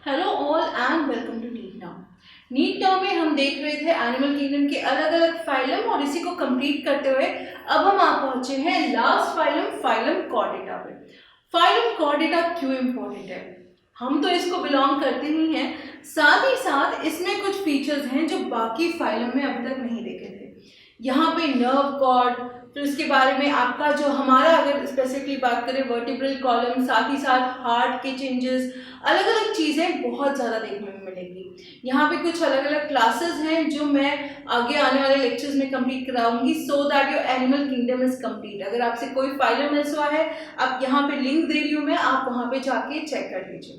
Hello all and welcome to NEET now. NEET now में हम देख रहे थे एनिमल किंगडम के अलग अलग फाइलम और इसी को कंप्लीट करते हुए अब हम आप पहुंचे हैं लास्ट फाइलम फाइलम कॉर्डेटा पे। फाइलम कॉर्डेटा क्यों इम्पोर्टेंट है? हम तो इसको बिलोंग करते ही हैं, साथ ही साथ इसमें कुछ फीचर्स हैं जो बाकी फाइलम में अभी तक नहीं देखे थे। यहाँ पे नर्व कॉर्ड, फिर उसके बारे में आपका जो हमारा अगर स्पेसिफिकली बात करें वर्टिब्रल कॉलम, साथ ही साथ हार्ट के चेंजेस, अलग अलग चीज़ें बहुत ज़्यादा देखने में मिलेंगी। यहाँ पे कुछ अलग अलग क्लासेस हैं जो मैं आगे आने वाले लेक्चर्स में कंप्लीट कराऊंगी so that your animal kingdom is complete. अगर आपसे कोई फाइलम मिस हुआ है, आप यहाँ पे लिंक दे रही हूँ मैं, आप वहाँ पे जाके चेक कर लीजिए।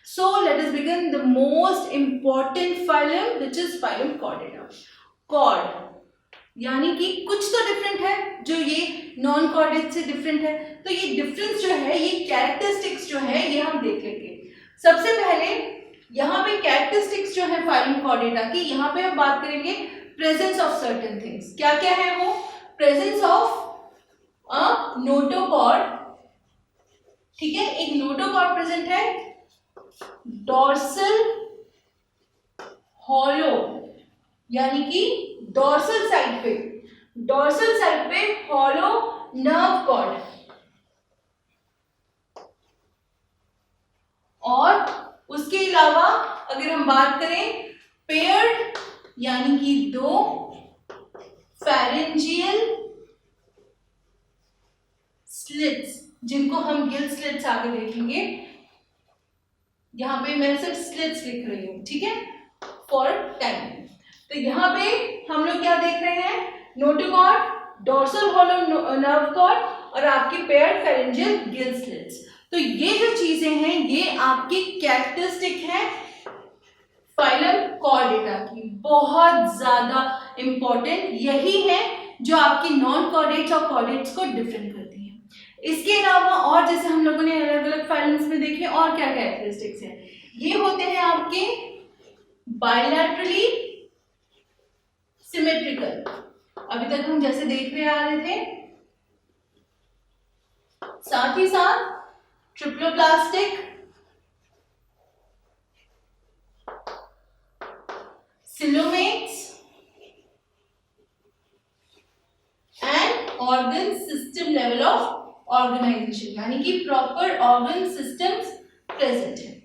So let us begin the most important phylum which is phylum Chordata. Chord यानी कि कुछ तो डिफरेंट है जो ये नॉन कॉर्डेट से डिफरेंट है, तो ये डिफरेंस जो है, ये कैरेक्टरिस्टिक्स जो है, ये हम देख लेंगे। सबसे पहले यहाँ पे कैरेक्टरिस्टिक्स जो है फाइलम कॉर्डेटा की, यहाँ पे हम बात करेंगे प्रेजेंस ऑफ सर्टेन थिंग्स। क्या क्या है वो? प्रेजेंस ऑफ अ नोटोकॉर्ड, ठीक है, एक नोटोकॉर्ड प्रेजेंट है, डॉर्सल हॉलो यानी कि डॉर्सल साइड पे हॉलो नर्व कॉर्ड, और उसके अलावा अगर हम बात करें पेयर्ड यानी कि दो फेरेंजियल स्लिट्स, जिनको हम गिल स्लिट्स आगे देखेंगे। यहाँ पे मैं सिर्फ स्लिट्स लिख रही हूँ, ठीक है, फॉर टाइम। तो यहाँ पे हम लोग क्या देख रहे हैं? Notochord, dorsal hollow nerve cord और आपके पेयर्ड फेरेंजियल गिल स्लिट्स। तो ये जो चीजें हैं ये आपकी कैरेक्टरिस्टिक है फाइलम कॉर्डेटा की, बहुत ज्यादा इंपॉर्टेंट यही है जो आपकी नॉन कॉर्डेट्स और कॉर्डेट्स को डिफरेंट करती है। इसके अलावा और जैसे हम लोगों ने अलग अलग फाइलम्स में देखे और क्या कैरेक्टरिस्टिक्स हैं, ये होते हैं आपके बायलैटरली सिमेट्रिकल, अभी तक हम जैसे देख रहे आ रहे थे, साथ ही साथ triploblastic, coelomates and organ system level of organization, यानी कि प्रॉपर ऑर्गन सिस्टम्स प्रेजेंट है,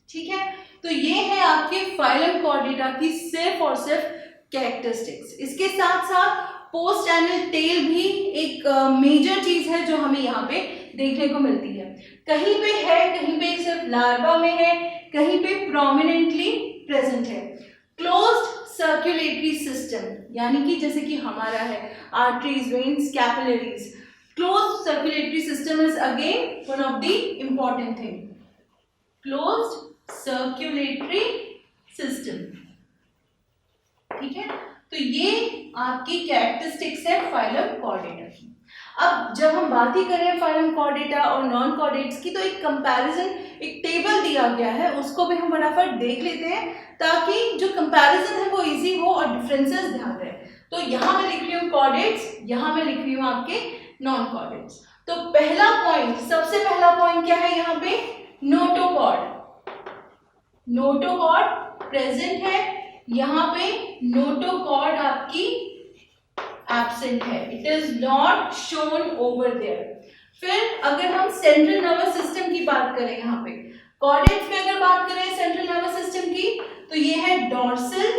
ठीक है। तो ये है आपके फाइलम कॉर्डेटा की सिर्फ और सिर्फ कैरेक्टरिस्टिक्स। इसके साथ साथ पोस्ट एनल टेल भी एक मेजर चीज है जो हमें यहाँ पे देखने को मिलती है। कहीं पे है, कहीं पे सिर्फ लार्वा में है, कहीं पे प्रोमिनेंटली प्रेजेंट है। क्लोज्ड सर्कुलेटरी सिस्टम यानी कि जैसे कि हमारा है arteries, veins, capillaries. Closed circulatory system is again one of the important thing, closed circulatory system, ठीक है। तो ये आपकी कैरेक्टरिस्टिक्स है फाइलम कॉर्डेटा की। अब जब हम बात ही कर रहे हैं फाइलम कॉर्डेटा और नॉन कॉर्डेट्स की, तो एक कंपैरिजन, एक टेबल दिया गया है, उसको भी हम फटाफट देख लेते हैं ताकि जो कंपैरिजन है वो इजी हो और डिफरेंसेस ध्यान रहे। तो यहाँ मैं लिख रही हूँ कॉर्डेट्स, यहाँ मैं लिख रही हूँ आपके नॉन कॉर्डेट्स। तो पहला पॉइंट, सबसे पहला पॉइंट क्या है यहाँ पे? नोटोकॉर्ड। नोटोकॉर्ड प्रेजेंट है, यहाँ पे नोटोकॉर्ड आपकी एब्सेंट है, it is not shown over there. फिर अगर हम सेंट्रल नर्वस सिस्टम की बात करें, यहाँ पे कॉर्डेट्स में अगर बात करें सेंट्रल नर्वस सिस्टम की, तो ये है डॉर्सल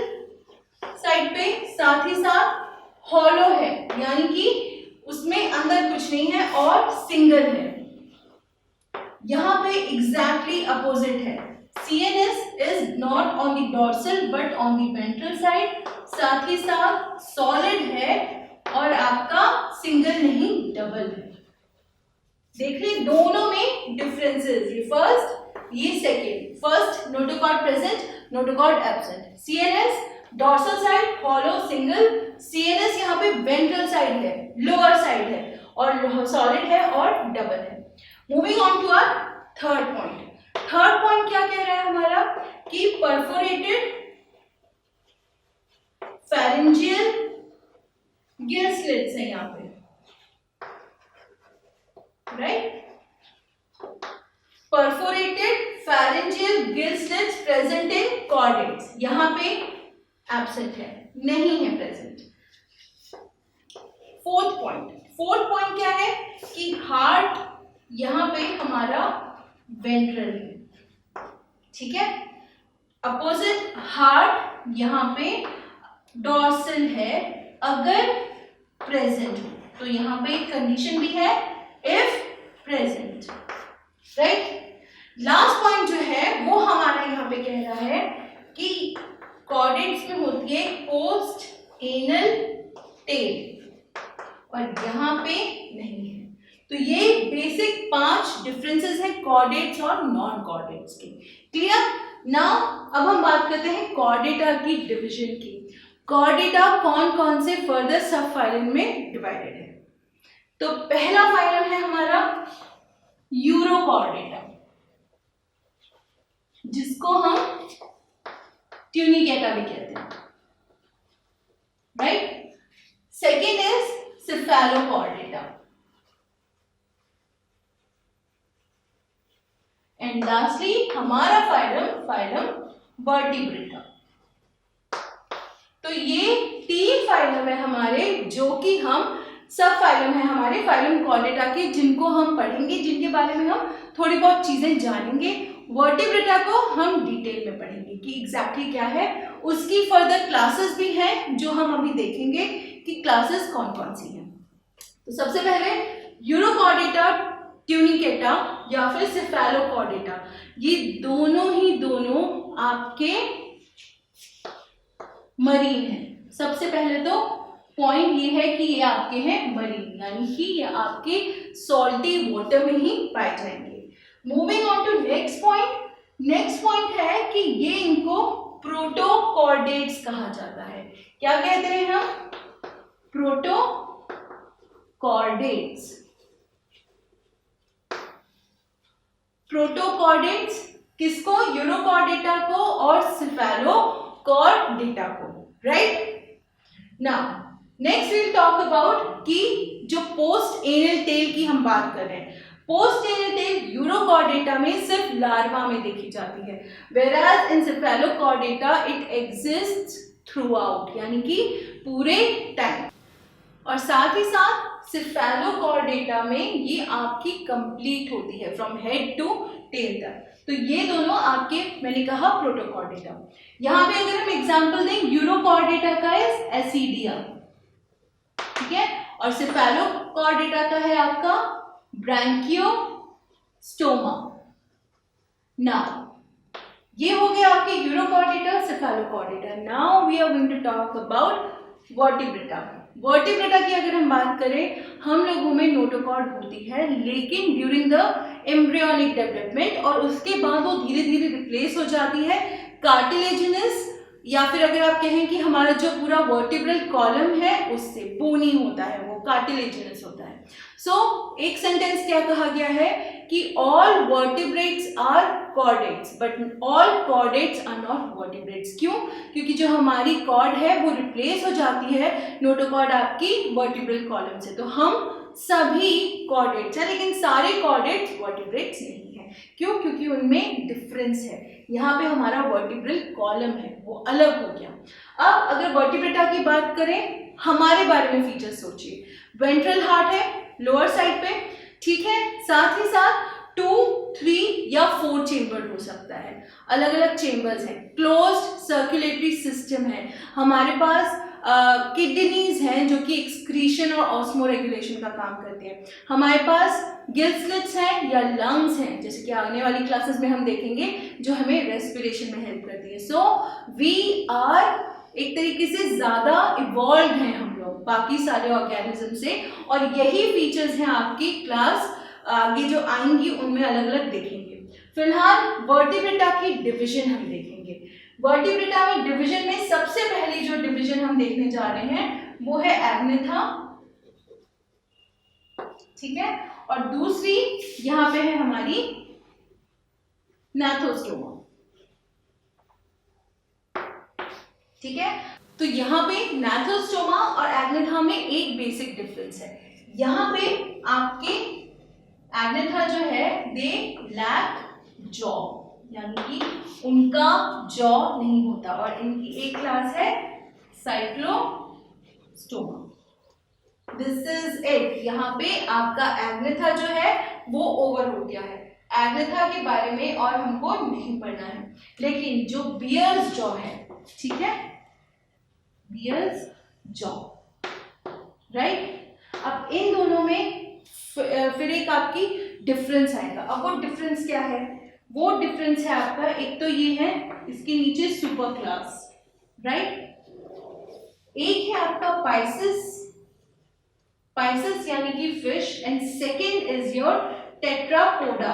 साइड पे, साथ ही साथ हॉलो है यानी कि उसमें अंदर कुछ नहीं है और सिंगल है। यहाँ पे एग्जैक्टली अपोजिट है, CNS is not on the dorsal but on the ventral side, साथ ही साथ सॉलिड है और आपका सिंगल नहीं डबल है। देख रहे दोनों में डिफरेंसेस, ये फर्स्ट ये second. First notochord present, notochord absent. CNS dorsal side hollow single, CNS यहाँ पे वेंट्रल साइड है, लोअर साइड है और सॉलिड है और डबल है। Moving on to our third point. Third point क्या कह रहा है हमारा कि परफोरेटेड फेरेंजियल गिल स्लिट्स है यहाँ पे, right. Perforated pharyngeal gill slits present in chordates, यहाँ पे एब्सेंट है, नहीं है प्रेजेंट। फोर्थ पॉइंट क्या है कि हार्ट यहाँ पे हमारा वेंट्रल है, ठीक है। अपोजिट हार्ट यहाँ पे डॉर्सल है, अगर प्रेजेंट हो तो यहाँ पे एक कंडीशन भी है, if present, right. Last point जो है वो हमारा यहाँ पे कह रहा है कि कॉर्डेट्स में होती है पोस्ट एनल टेल और यहाँ पे नहीं है। तो ये बेसिक 5 डिफरेंसेस हैं कॉर्डेट्स और नॉन कॉर्डेट्स के। क्लियर? नाउ अब हम बात करते हैं कॉर्डेटा की डिवीजन की। कॉर्डेटा कौन कौन से फर्दर सब फाइलम में डिवाइडेड है? तो पहला फाइलम है हमारा यूरोकॉर्डेटा, जिसको हम ट्यूनिकेटा भी कहते हैं, right. Second is cephalochordata and lastly हमारा फाइलम वर्टिब्रेटा। तो ये 3 फाइलम है हमारे, जो कि हम सब फाइलम है हमारे फाइलम कॉर्डेटा के, जिनको हम पढ़ेंगे, जिनके बारे में हम थोड़ी बहुत चीजें जानेंगे। वर्टिब्रेटा को हम डिटेल में पढ़ेंगे कि एग्जैक्टली क्या है, उसकी फर्दर क्लासेस भी हैं जो हम अभी देखेंगे कि क्लासेस कौन कौन सी हैं। तो सबसे पहले यूरोकॉर्डेटा, ट्यूनिकेटा या फिर सेफेलोकॉर्डेटा, ये दोनों आपके मरीन हैं। सबसे पहले तो पॉइंट ये है कि ये आपके हैं मरीन, यानी कि ये आपके सॉल्टी वाटर में ही पाए जाएंगे। Moving on to next point है कि ये इनको प्रोटोकॉर्डेट्स कहा जाता है। क्या कहते हैं हम? प्रोटोकॉर्डेट्स। प्रोटोकॉर्डेट्स किसको? यूरोकॉर्डेटा को और सेफेलोकॉर्डेटा को, right. Now next we'll talk about कि जो पोस्ट एनल टेल की हम बात कर रहे हैं। पोस्ट एनल टेल यूरोकॉर्डेटा में सिर्फ लार्वा में देखी जाती है, whereas in cephalochordata it exists throughout, यानी कि पूरे टाइम। और साथ ही साथ cephalochordata में ये आपकी कंप्लीट होती है फ्रॉम हेड टू टेल तक। तो ये दोनों आपके, मैंने कहा प्रोटोकॉर्डेटा। यहाँ पे अगर हम एग्जांपल दें, यूरोकॉर्डेटा का इज एसिडिया, ठीक है, और सेफेलोकॉर्डेटा का है आपका ब्रैंकियोस्टोमा। नाउ ये हो गया आपके urochordata, cephalochordata. Now we are going to talk about vertebrata. Vertebrata की अगर हम बात करें, हम लोगों में नोटोकॉर्ड होती है, लेकिन ड्यूरिंग द एम्ब्रियोनिक डेवलपमेंट और उसके बाद वो धीरे धीरे रिप्लेस हो जाती है कार्टिलेजिनस, या फिर अगर आप कहें कि हमारा जो पूरा वर्टिब्रल कॉलम है उससे बोनी होता है, वो कार्टिलेजिनस होता है। सो एक सेंटेंस क्या कहा गया है कि all vertebrates are chordates but all chordates are not vertebrates. क्यों? क्योंकि जो हमारी कॉर्ड है वो रिप्लेस हो जाती है नोटोकॉर्ड आपकी वर्टिब्रल कॉलम से। तो हम सभी कॉर्डेट्स हैं, लेकिन सारे कॉर्डेट्स वर्टिब्रेट्स नहीं है। क्यों? क्योंकि उनमें डिफरेंस है। यहाँ पे हमारा वर्टिब्रल कॉलम है वो अलग हो गया। अब अगर वर्टिब्रेटा की बात करें, हमारे बारे में फीचर्स सोचिए। वेंट्रल हार्ट है लोअर साइड पे, ठीक है, साथ ही साथ 2, 3 या 4 चेम्बर हो सकता है, अलग अलग चेम्बर्स हैं। क्लोज्ड सर्कुलेटरी सिस्टम है, हमारे पास किडनीज हैं जो कि एक्सक्रीशन और ऑस्मो रेगुलेशन का काम करते हैं। हमारे पास गिल स्लिट्स हैं या लंग्स हैं, जैसे कि आने वाली क्लासेस में हम देखेंगे, जो हमें रेस्पिरेशन में हेल्प करती है। सो वी आर एक तरीके से ज़्यादा इवॉल्व हैं हम लोग बाकी सारे ऑर्गेनिज्म से, और यही फीचर्स हैं आपकी क्लास आगे जो आएंगी उनमें अलग अलग देखेंगे। फिलहाल वर्टिब्रेटा की डिवीजन हम देखेंगे। वर्टिब्रेटा में डिवीजन में सबसे पहली जो डिवीजन हम देखने जा रहे हैं वो है एग्नेथा, ठीक है, और दूसरी यहाँ पे है हमारी नाथोस्टोमा, ठीक है। तो यहाँ पे नाथोस्टोमा और एग्नेथा में एक बेसिक डिफरेंस है। यहाँ पे आपके एग्नेथा जो है दे लैक जॉ, यानी कि उनका जॉ नहीं होता, और इनकी एक क्लास है साइक्लोस्टोमा। This is it. यहाँ पे आपका एग्नेथा जो है वो ओवर हो गया है। एग्नेथा के बारे में और हमको नहीं पढ़ना है, लेकिन जो बियर्स जॉ है, ठीक है, बियर्स जॉ, राइट। अब इन दोनों में फिर एक आपकी डिफरेंस आएगा। अब वो डिफरेंस क्या है? वो डिफरेंस है आपका, एक तो ये है इसके नीचे सुपर क्लास, राइट। एक है आपका पाइसिस, पाइसिस यानी कि fish, and second is your Tetrapoda,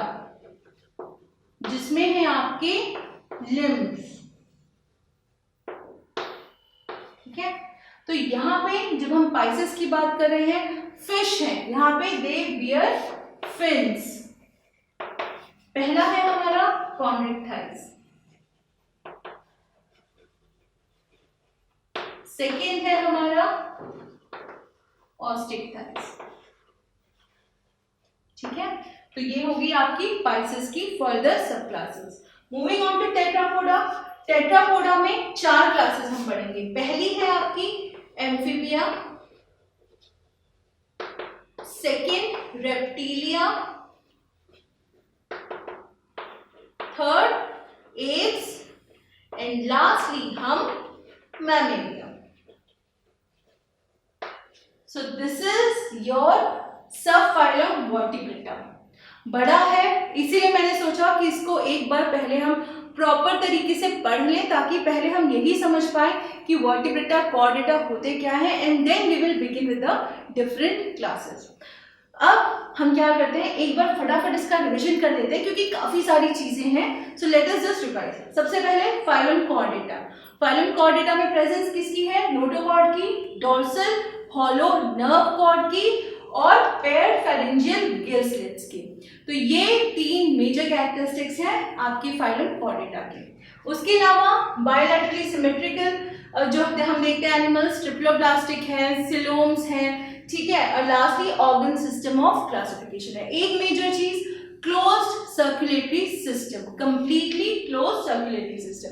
जिसमें है आपके लिम्स, ठीक है। तो यहाँ पे जब हम पाइसिस की बात कर रहे हैं, फिश है, यहाँ पे दे बियर फिन्स। पहला है हमारा कॉन्ड्रिक्टाइस, सेकेंड है हमारा ऑस्टिक्टाइस, ठीक है। तो ये होगी आपकी पाइसिस की further sub classes. Moving on to tetrapoda. Tetrapoda में 4 क्लासेस हम पढ़ेंगे। पहली है आपकी amphibia, second reptilia, third aves, and lastly हम mammalia. So this is your sub phylum vertebrata. बड़ा है, इसीलिए मैंने सोचा कि इसको एक बार पहले हम प्रॉपर तरीके से पढ़ लें, ताकि पहले हम यही समझ पाए कि वर्टिब्रेटा कॉर्डेटा होते क्या है, and then we will begin with the different classes. अब हम क्या करते हैं, एक बार फटाफट इसका रिविजन कर लेते हैं, क्योंकि काफी सारी चीजें हैं। So let us just revise. सबसे पहले फाइलम कॉर्डेटा। फाइलम कॉर्डेटा में प्रेजेंस किसकी है? नोटोकॉर्ड की, डोर्सल हॉलो नर्व कॉर्ड की, और पेयर्ड फेरिंजियल गिल स्लिट्स की। तो ये 3 मेजर कैरेक्टरिस्टिक्स हैं आपकी फाइलम कॉर्डेटा के। उसके अलावा बायोलैटरली सिमेट्रिकल जो हम देखते हैं एनिमल्स, ट्रिप्लोब्लास्टिक है, सिलोम्स हैं, ठीक है, और lastly organ system of classification है। एक मेजर चीज closed circulatory system, completely closed circulatory system.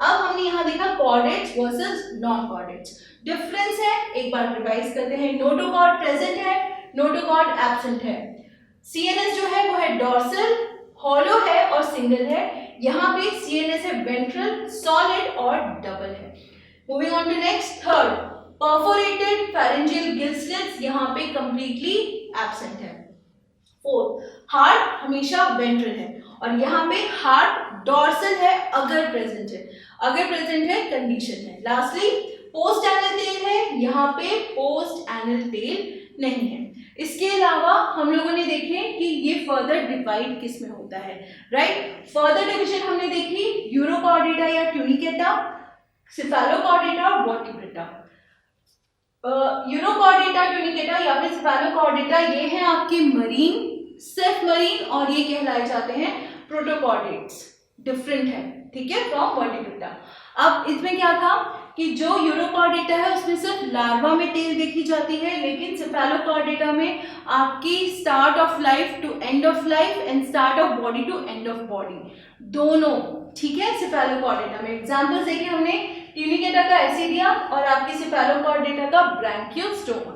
अब हमने यहाँ देखा chordates versus non chordates. Difference है, एक बार रिवाइज करते हैं। नोटोकॉर्ड प्रेजेंट है, नोटोकॉर्ड एब्सेंट है। सीएनएस जो है वो है डॉर्सल, हॉलो है और सिंगल है। यहाँ पे सीएनएस है वेंट्रल, सॉलिड और डबल है। Moving on to next, third perforated pharyngeal gill slits, यहाँ पे कंप्लीटली एब्सेंट है। फोर्थ, हार्ट हमेशा वेंट्रल है, और यहाँ पे हार्ट डॉर्सल है अगर प्रेजेंट है, अगर प्रेजेंट है कंडीशन है। लास्टली पोस्ट एनल टेल है, यहाँ पे पोस्ट एनल टेल नहीं है। इसके अलावा हम लोगों ने देखे कि ये फर्दर डिवाइड किस में होता है, राइट। फर्दर डिवीजन हमने देखी यूरोकॉर्डेटा या ट्यूनिकेटा, सिफेलोकॉर्डेटा और वर्टिब्रेटा। यूरोकॉर्डेटा, ट्यूनिकेटा या फिर सिफेलोकॉर्डेटा ये है आपके मरीन, सिर्फ मरीन, और ये कहलाए जाते हैं प्रोटोकॉर्डेट्स। डिफरेंट है, ठीक है, फ्रॉम वर्टिब्रेटा। अब इसमें क्या था कि जो यूरोकॉर्डेटा है उसमें सिर्फ लार्वा में टेल देखी जाती है, लेकिन सिफेलोकॉर्डेटा में आपकी start of life to end of life and start of body to end of body दोनों, ठीक है, सिफेलोकॉर्डेटा में। एग्जांपल्स देखे हमने, ट्यूनिकेटा का एसिडिया और आपकी सिफेलोकॉर्डेटा का ब्रैंकियोस्टोमा।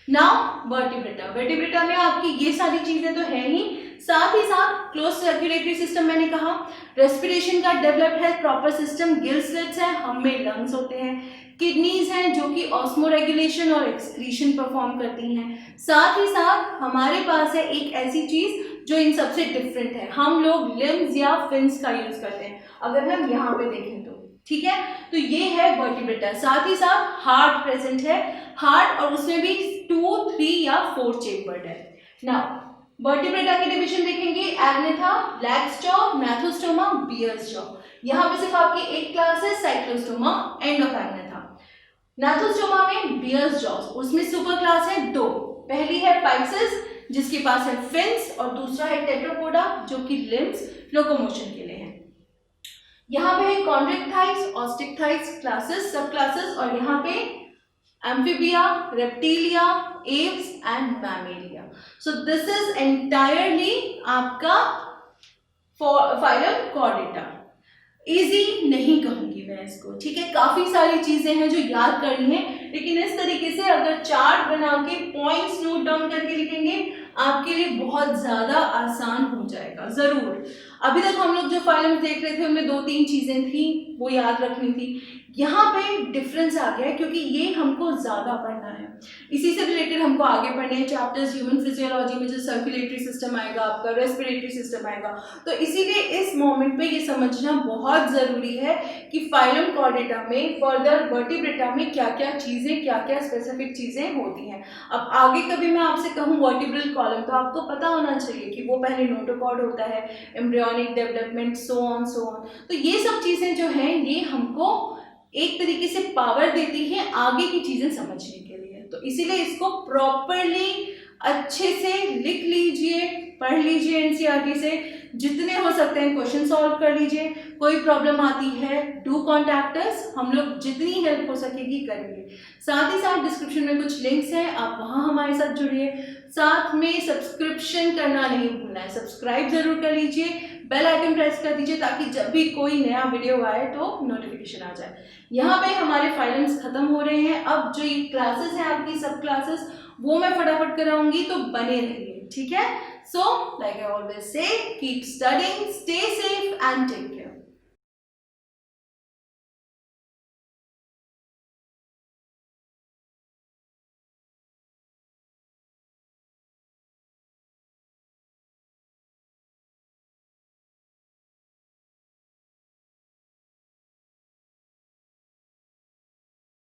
Now vertebrata. वर्टिब्रेटा में आपकी ये सारी चीजें तो है ही, साथ ही साथ क्लोज सर्कुलेटरी सिस्टम मैंने कहा, रेस्पिरेशन का डेवलप्ड है प्रॉपर सिस्टम, गिल स्लिट्स है, हम में लंग्स होते हैं, किडनीज हैं जो कि ऑस्मो रेगुलेशन और एक्सक्रीशन परफॉर्म करती हैं। साथ ही साथ हमारे पास है एक ऐसी चीज जो इन सबसे डिफरेंट है, हम लोग लिम्स या फिन्स का यूज करते हैं, अगर हम यहाँ पे देखें तो, ठीक है। तो ये है वर्टिब्रेटा। साथ ही साथ हार्ट प्रेजेंट है, हार्ट, और उसमें भी 2, 3 या 4 चेम्बर्ड है। नाउ वर्टिब्रेटा के डिवीजन देखेंगे, agnatha, black jaw, gnathostoma, bears jaw. यहाँ पे सिर्फ आपकी एक क्लास है cyclostoma, end of agnatha. Gnathostoma में बियर्स जॉ, उसमें सुपर क्लास है 2, पहली है पाइसिस जिसके पास है फिन्स, और दूसरा है टेट्रापोडा जो कि लिम्स लोकोमोशन के लिए है। यहाँ पे है कॉन्ड्रिक्टाइस, ऑस्टिक्टाइस क्लासेस, सब क्लासेस, और यहाँ पे amphibia, reptilia, apps and Mammalia. So this is entirely आपका फाइलम कॉर्डेटा। इजी नहीं कहूंगी मैं इसको, ठीक है, काफी सारी चीजें हैं जो याद करनी है, लेकिन इस तरीके से अगर चार्ट बना के पॉइंट्स नोट डाउन करके लिखेंगे आपके लिए बहुत ज्यादा आसान हो जाएगा। जरूर अभी तक हम लोग जो फाइलम देख रहे थे उनमें 2-3 चीजें थी वो याद रखनी थी। यहाँ पे डिफरेंस आ गया है क्योंकि ये हमको ज्यादा पढ़ना है, इसी से रिलेटेड हमको आगे पढ़ने हैं चैप्टर्स। ह्यूमन फिजियोलॉजी में जो सर्कुलेटरी सिस्टम आएगा, आपका रेस्पिरेटरी सिस्टम आएगा, तो इसीलिए इस मोमेंट पे ये समझना बहुत जरूरी है कि फाइलम कॉर्डेटा में फर्दर वर्टिब्रेटा में क्या क्या चीजें, क्या क्या स्पेसिफिक चीजें होती हैं। अब आगे कभी मैं आपसे कहूँ वर्टिब्रल कॉलम, तो आपको पता होना चाहिए कि वो पहले नोटोकॉर्ड होता है, एम्ब्रियोनिक डेवलपमेंट, सो ऑन। तो ये सब चीजें जो हैं ये हमको एक तरीके से पावर देती है आगे की चीजें समझने के लिए। तो इसीलिए इसको प्रॉपरली अच्छे से लिख लीजिए, पढ़ लीजिए एनसीईआरटी से, जितने हो सकते हैं क्वेश्चन सॉल्व कर लीजिए। कोई प्रॉब्लम आती है डू कॉन्टैक्ट अस, हम लोग जितनी हेल्प हो सकेगी करेंगे। साथ ही साथ डिस्क्रिप्शन में कुछ लिंक्स हैं, आप वहाँ हमारे साथ जुड़िए। साथ में सब्सक्रिप्शन करना नहीं भूलना है, सब्सक्राइब जरूर कर लीजिए, बेल आइकन प्रेस कर दीजिए ताकि जब भी कोई नया वीडियो आए तो नोटिफिकेशन आ जाए। यहाँ पे हमारे फाइलम्स खत्म हो रहे हैं, अब जो ये क्लासेस हैं आपकी सब क्लासेस वो मैं फटाफट कराऊंगी, तो बने रहिए, ठीक है। So like I always say, keep studying, stay safe and take care.